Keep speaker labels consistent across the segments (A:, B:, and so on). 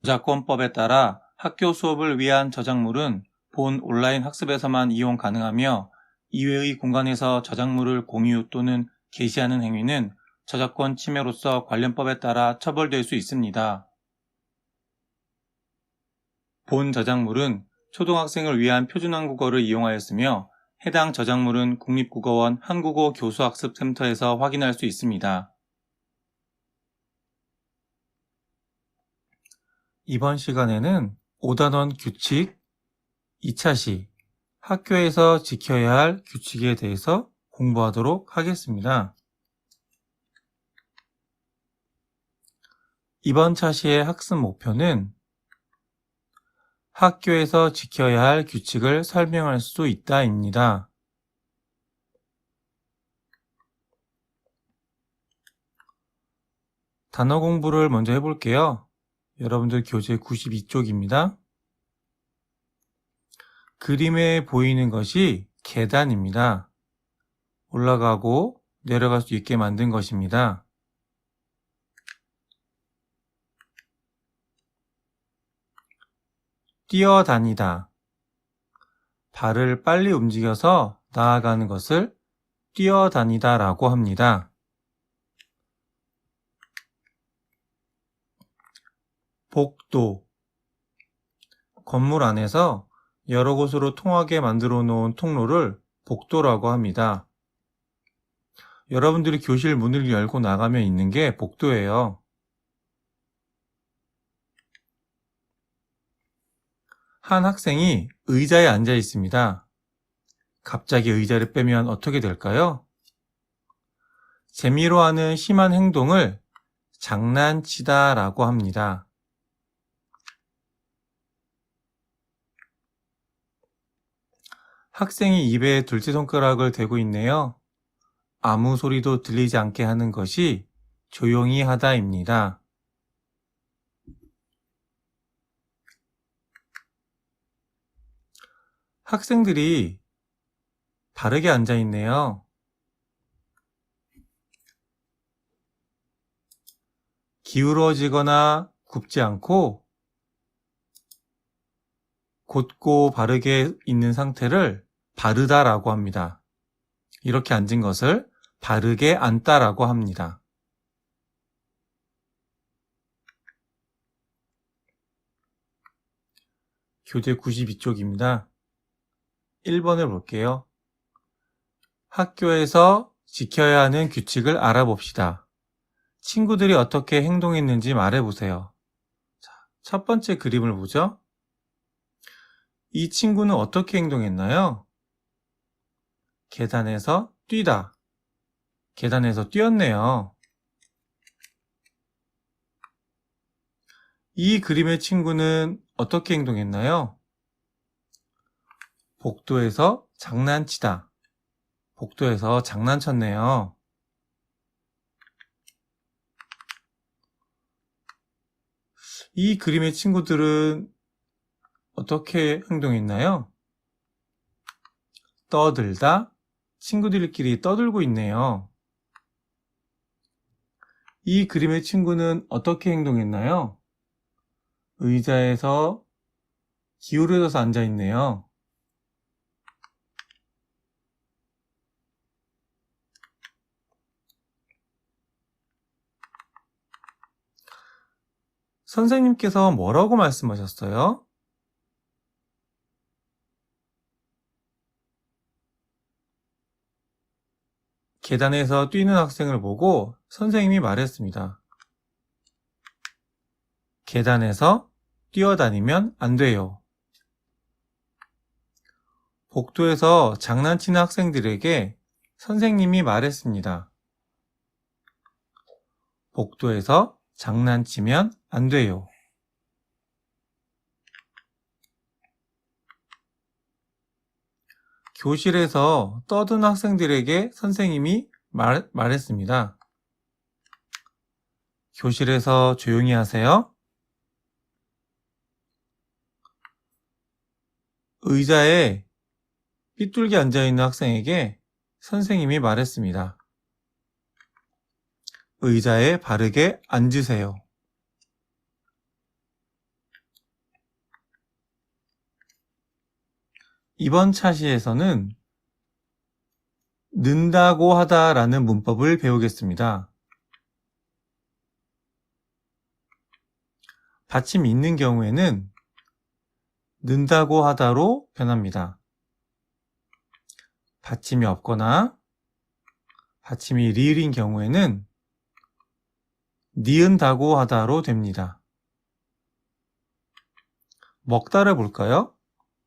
A: 저작권법에 따라 학교 수업을 위한 저작물은 본 온라인 학습에서만 이용 가능하며 이외의 공간에서 저작물을 공유 또는 게시하는 행위는 저작권 침해로서 관련법에 따라 처벌될 수 있습니다. 본 저작물은 초등학생을 위한 표준 한국어를 이용하였으며 해당 저작물은 국립국어원 한국어 교수학습센터에서 확인할 수 있습니다. 이번 시간에는 5단원 규칙 2차 시 학교에서 지켜야 할 규칙에 대해서 공부하도록 하겠습니다. 이번 차시의 학습 목표는 학교에서 지켜야 할 규칙을 설명할 수 있다입니다. 단어 공부를 먼저 해볼게요. 여러분들 교재 92쪽입니다. 그림에 보이는 것이 계단입니다. 올라가고 내려갈 수 있게 만든 것입니다. 뛰어다니다. 발을 빨리 움직여서 나아가는 것을 뛰어다니다 라고 합니다. 복도. 건물 안에서 여러 곳으로 통하게 만들어 놓은 통로를 복도라고 합니다. 여러분들이 교실 문을 열고 나가면 있는 게 복도예요. 한 학생이 의자에 앉아 있습니다. 갑자기 의자를 빼면 어떻게 될까요? 재미로 하는 심한 행동을 장난치다 라고 합니다. 학생이 입에 둘째 손가락을 대고 있네요. 아무 소리도 들리지 않게 하는 것이 조용히 하다입니다. 학생들이 바르게 앉아 있네요. 기울어지거나 굽지 않고 곧고 바르게 있는 상태를 바르다라고 합니다. 이렇게 앉은 것을 바르게 앉다라고 합니다. 교재 92쪽입니다. 1번을 볼게요. 학교에서 지켜야 하는 규칙을 알아봅시다. 친구들이 어떻게 행동했는지 말해보세요. 첫 번째 그림을 보죠. 이 친구는 어떻게 행동했나요? 계단에서 뛰다. 계단에서 뛰었네요. 이 그림의 친구는 어떻게 행동했나요? 복도에서 장난치다. 복도에서 장난쳤네요. 이 그림의 친구들은 어떻게 행동했나요? 떠들다. 친구들끼리 떠들고 있네요. 이 그림의 친구는 어떻게 행동했나요? 의자에서 기울어져서 앉아 있네요. 선생님께서 뭐라고 말씀하셨어요? 계단에서 뛰는 학생을 보고 선생님이 말했습니다. 계단에서 뛰어다니면 안 돼요. 복도에서 장난치는 학생들에게 선생님이 말했습니다. 복도에서 장난치면 안 돼요. 교실에서 떠든 학생들에게 선생님이 말했습니다. 교실에서 조용히 하세요. 의자에 삐뚤게 앉아있는 학생에게 선생님이 말했습니다. 의자에 바르게 앉으세요. 이번 차시에서는 는다고 하다라는 문법을 배우겠습니다. 받침이 있는 경우에는 는다고 하다로 변합니다. 받침이 없거나 받침이 리을인 경우에는 니은다고 하다로 됩니다. 먹다를 볼까요?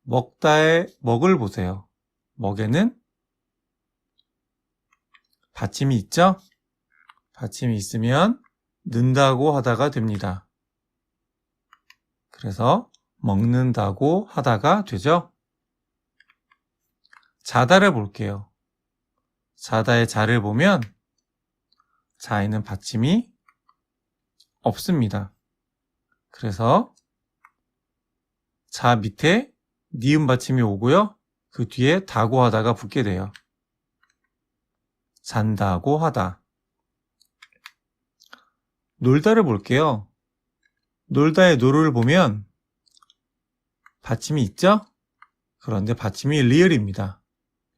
A: 먹다의 먹을 보세요. 먹에는 받침이 있죠? 받침이 있으면 는다고 하다가 됩니다. 그래서 먹는다고 하다가 되죠? 자다를 볼게요. 자다의 자를 보면 자에는 받침이 없습니다. 그래서 자 밑에 니은 받침이 오고요. 그 뒤에 다고 하다가 붙게 돼요. 잔다고 하다. 놀다를 볼게요. 놀다의 노를 보면 받침이 있죠? 그런데 받침이 리을입니다.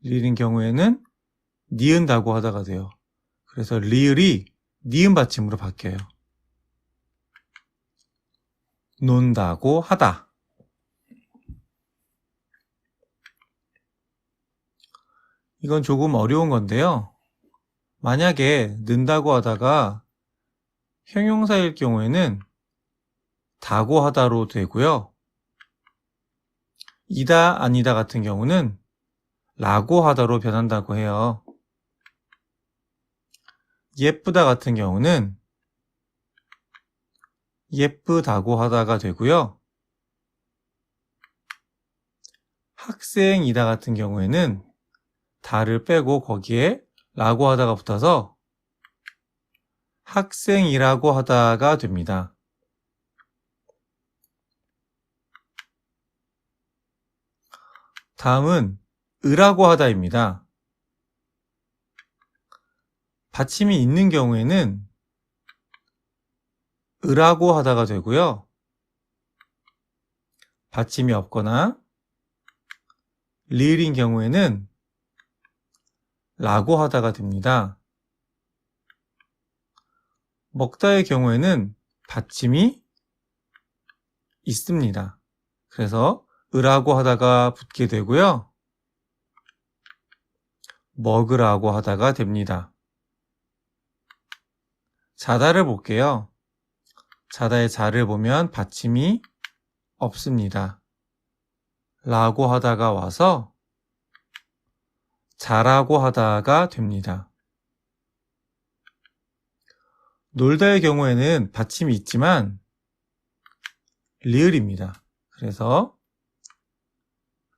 A: 리을인 경우에는 니은다고 하다가 돼요. 그래서 리을이 니은 받침으로 바뀌어요. 논다고 하다. 이건 조금 어려운 건데요. 만약에 는다고 하다가 형용사일 경우에는 다고 하다로 되고요. 이다 아니다 같은 경우는 라고 하다로 변한다고 해요. 예쁘다 같은 경우는 예쁘다고 하다가 되고요. 학생이다 같은 경우에는 다를 빼고 거기에 라고 하다가 붙어서 학생이라고 하다가 됩니다. 다음은 으라고 하다입니다. 받침이 있는 경우에는 으라고 하다가 되고요. 받침이 없거나 리을인 경우에는 라고 하다가 됩니다. 먹다의 경우에는 받침이 있습니다. 그래서 으라고 하다가 붙게 되고요. 먹으라고 하다가 됩니다. 자다를 볼게요. 자다의 자를 보면 받침이 없습니다. 라고 하다가 와서 자라고 하다가 됩니다. 놀다의 경우에는 받침이 있지만 리을입니다. 그래서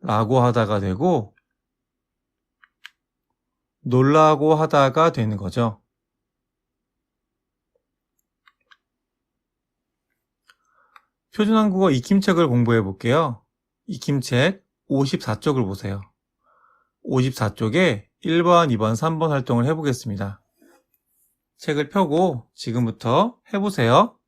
A: 라고 하다가 되고 놀라고 하다가 되는 거죠. 표준한국어 익힘책을 공부해 볼게요. 익힘책 54쪽을 보세요. 54쪽에 1번, 2번, 3번 활동을 해보겠습니다. 책을 펴고 지금부터 해보세요.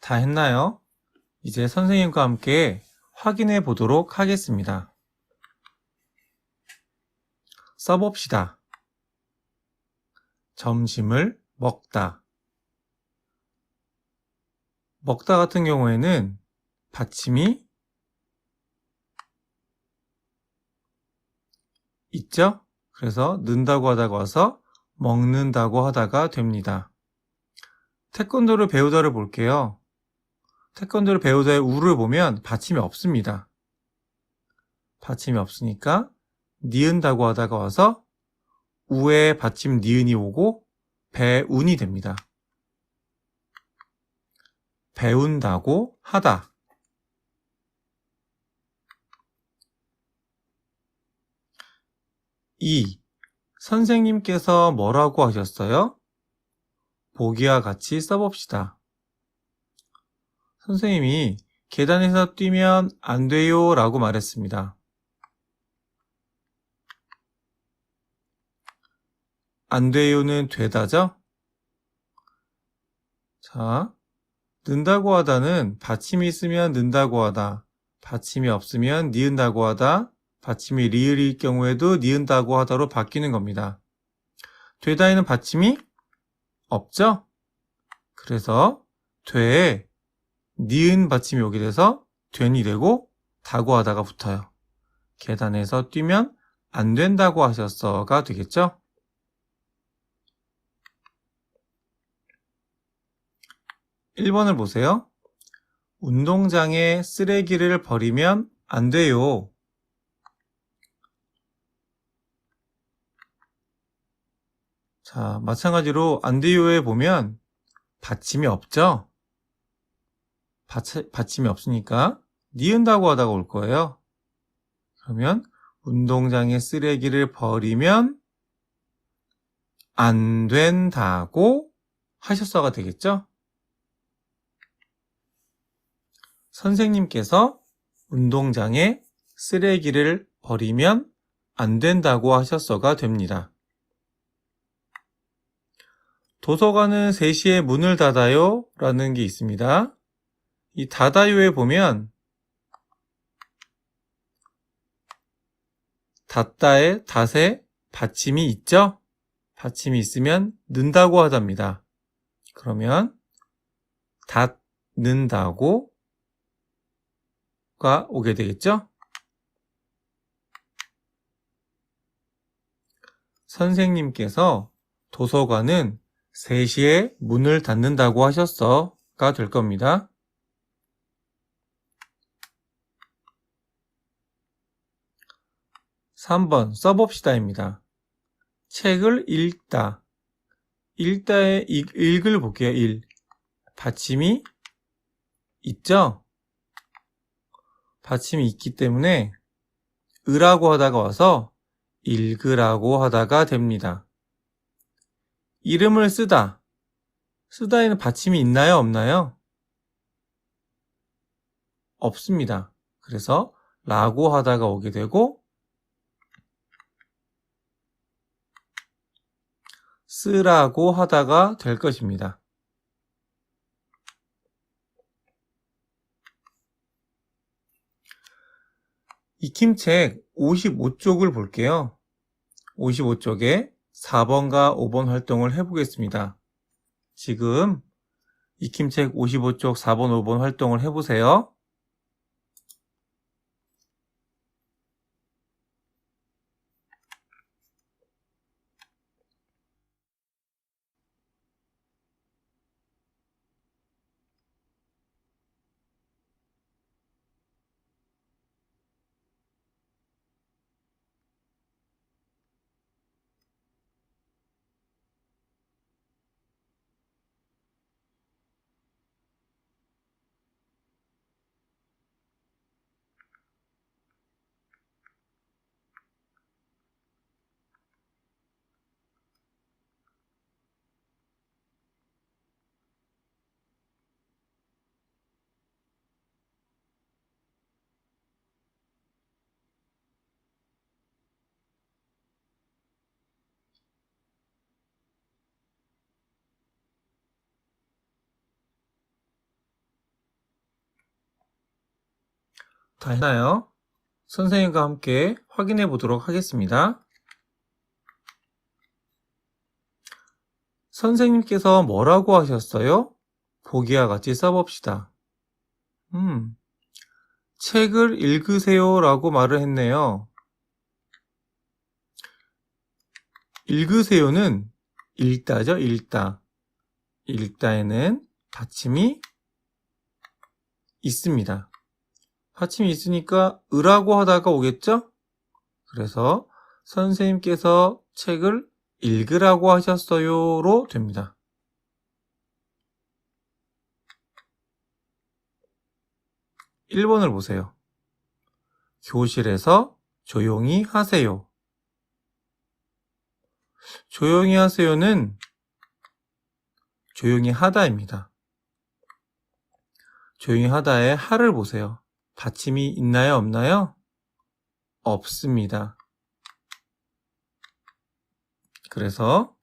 A: 다 했나요? 이제 선생님과 함께 확인해 보도록 하겠습니다. 써봅시다. 점심을 먹다. 먹다 같은 경우에는 받침이 있죠? 그래서 는다고 하다가 와서 먹는다고 하다가 됩니다. 태권도를 배우다를 볼게요. 태권도를 배우다의 우를 보면 받침이 없습니다. 받침이 없으니까 니은다고 하다가 와서 우에 받침 니은이 오고 배운이 됩니다. 배운다고 하다. 2. 선생님께서 뭐라고 하셨어요? 보기와 같이 써봅시다. 선생님이 계단에서 뛰면 안 돼요 라고 말했습니다. 안 돼요는 되다죠? 자, 는다고 하다는 받침이 있으면 는다고 하다, 받침이 없으면 니은다고 하다, 받침이 리을일 경우에도 니은다고 하다로 바뀌는 겁니다. 되다에는 받침이 없죠? 그래서 되에 니은 받침이 오게 돼서 된이 되고 다고 하다가 붙어요. 계단에서 뛰면 안 된다고 하셨어가 되겠죠? 1번을 보세요. 운동장에 쓰레기를 버리면 안 돼요. 자, 마찬가지로 안 돼요에 보면 받침이 없죠? 받침이 없으니까 니은다고 하다가 올 거예요. 그러면 운동장에 쓰레기를 버리면 안 된다고 하셨어가 되겠죠? 선생님께서 운동장에 쓰레기를 버리면 안 된다고 하셨어가 됩니다. 도서관은 3시에 문을 닫아요 라는 게 있습니다. 이 닫아요에 보면 닫다에 닫에 받침이 있죠? 받침이 있으면 는다고 하답니다. 그러면 닫는다고가 오게 되겠죠? 선생님께서 도서관은 3시에 문을 닫는다고 하셨어가 될 겁니다. 3번 써봅시다입니다. 책을 읽다. 읽다의 읽을 볼게요. 받침이 있죠? 받침이 있기 때문에 으라고 하다가 와서 읽으라고 하다가 됩니다. 이름을 쓰다. 쓰다에는 받침이 있나요? 없나요? 없습니다. 그래서 라고 하다가 오게 되고 쓰라고 하다가 될 것입니다. 익힘책 55쪽을 볼게요. 55쪽에 4번과 5번 활동을 해보겠습니다. 지금 익힘책 55쪽 4번, 5번 활동을 해보세요. 다 했나요? 선생님과 함께 확인해 보도록 하겠습니다. 선생님께서 뭐라고 하셨어요? 보기와 같이 써봅시다. 책을 읽으세요 라고 말을 했네요. 읽으세요는 읽다죠, 읽다. 읽다에는 받침이 있습니다. 받침이 있으니까 으라고 하다가 오겠죠? 그래서 선생님께서 책을 읽으라고 하셨어요로 됩니다. 1번을 보세요. 교실에서 조용히 하세요. 조용히 하세요는 조용히 하다입니다. 조용히 하다에 하를 보세요. 받침이 있나요, 없나요? 없습니다. 그래서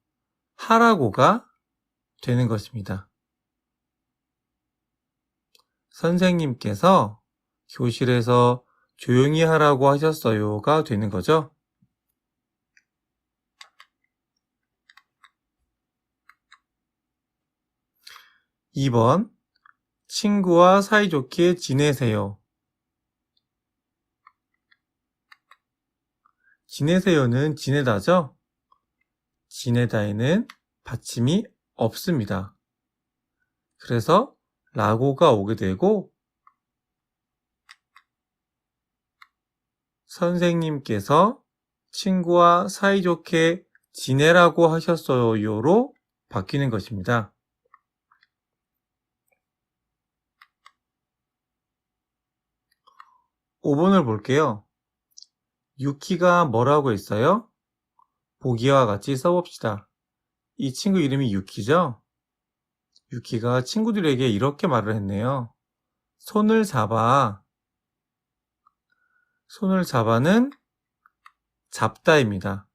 A: 하라고가 되는 것입니다. 선생님께서 교실에서 조용히 하라고 하셨어요가 되는 거죠. 2번, 친구와 사이좋게 지내세요. 지내세요는 지내다죠? 지내다에는 받침이 없습니다. 그래서 라고가 오게 되고 선생님께서 친구와 사이좋게 지내라고 하셨어요로 바뀌는 것입니다. 5번을 볼게요. 유키가 뭐라고 했어요? 보기와 같이 써봅시다. 이 친구 이름이 유키죠? 유키가 친구들에게 이렇게 말을 했네요. 손을 잡아. 손을 잡아는 잡다입니다.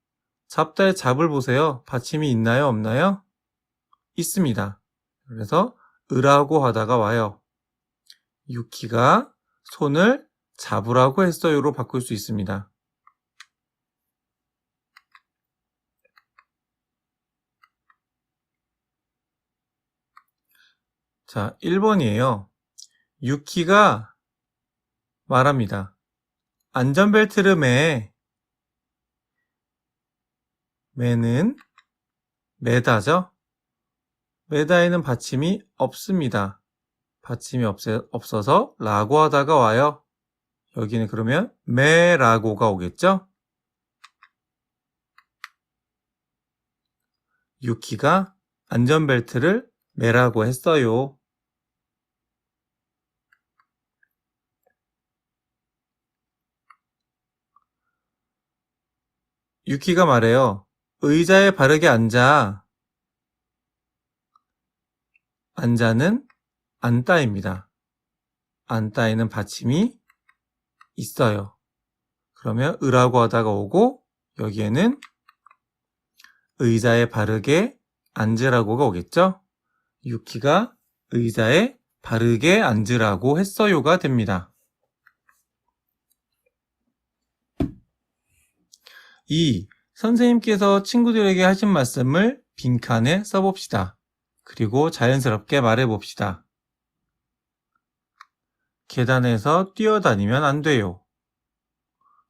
A: 잡다의 잡을 보세요. 받침이 있나요, 없나요? 있습니다. 그래서 으라고 하다가 와요. 유키가 손을 잡으라고 했어요로 바꿀 수 있습니다. 자, 1번이에요. 유키가 말합니다. 안전벨트를 매. 매는 매다죠? 매다에는 받침이 없습니다. 받침이 없어서 라고 하다가 와요. 여기는 그러면 매라고가 오겠죠? 유키가 안전벨트를 매라고 했어요. 유키가 말해요. 의자에 바르게 앉아. 앉아는 앉다입니다. 앉다에는 받침이 있어요. 그러면 으라고 하다가 오고 여기에는 의자에 바르게 앉으라고가 오겠죠? 유키가 의자에 바르게 앉으라고 했어요가 됩니다. 2. 선생님께서 친구들에게 하신 말씀을 빈칸에 써봅시다. 그리고 자연스럽게 말해봅시다. 계단에서 뛰어다니면 안 돼요.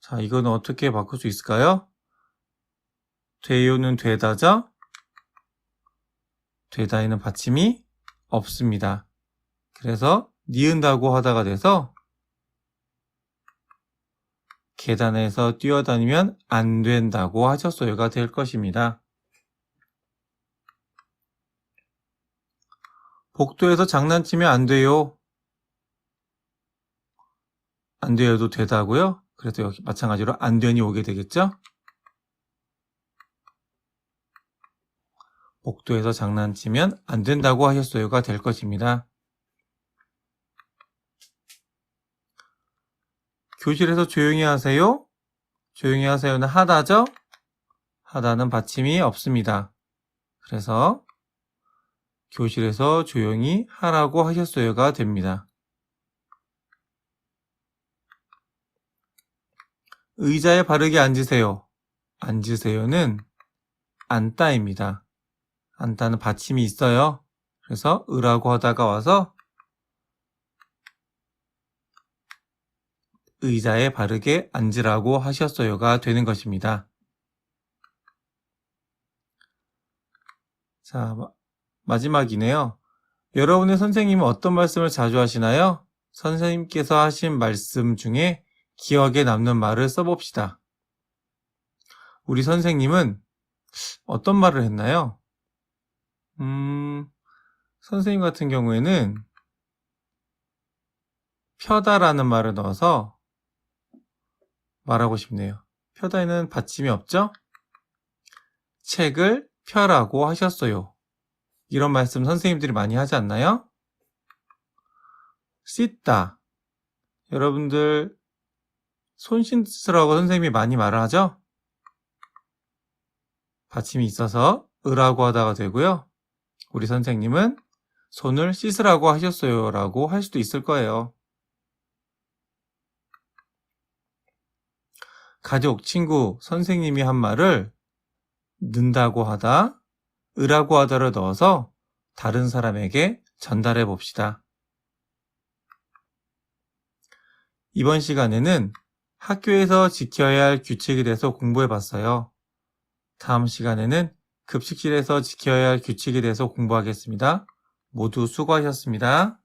A: 자, 이거는 어떻게 바꿀 수 있을까요? 돼요는 되다죠? 되다에는 받침이 없습니다. 그래서 니은다고 하다가 돼서 계단에서 뛰어다니면 안 된다고 하셨어요가 될 것입니다. 복도에서 장난치면 안 돼요. 안 돼요도 되다고요? 그래서 여기 마찬가지로 안 되니 오게 되겠죠? 복도에서 장난치면 안 된다고 하셨어요가 될 것입니다. 교실에서 조용히 하세요. 조용히 하세요는 하다죠? 하다는 받침이 없습니다. 그래서 교실에서 조용히 하라고 하셨어요가 됩니다. 의자에 바르게 앉으세요. 앉으세요는 앉다입니다. 앉다는 받침이 있어요. 그래서 으라고 하다가 와서 의자에 바르게 앉으라고 하셨어요가 되는 것입니다. 자, 마지막이네요. 여러분의 선생님은 어떤 말씀을 자주 하시나요? 선생님께서 하신 말씀 중에 기억에 남는 말을 써봅시다. 우리 선생님은 어떤 말을 했나요? 선생님 같은 경우에는 펴다라는 말을 넣어서 말하고 싶네요. 펴다에는 받침이 없죠? 책을 펴라고 하셨어요. 이런 말씀 선생님들이 많이 하지 않나요? 씻다. 여러분들 손 씻으라고 선생님이 많이 말을 하죠? 받침이 있어서 으라고 하다가 되고요. 우리 선생님은 손을 씻으라고 하셨어요 라고 할 수도 있을 거예요. 가족, 친구, 선생님이 한 말을 는다고 하다, 으라고 하다를 넣어서 다른 사람에게 전달해 봅시다. 이번 시간에는 학교에서 지켜야 할 규칙에 대해서 공부해 봤어요. 다음 시간에는 급식실에서 지켜야 할 규칙에 대해서 공부하겠습니다. 모두 수고하셨습니다.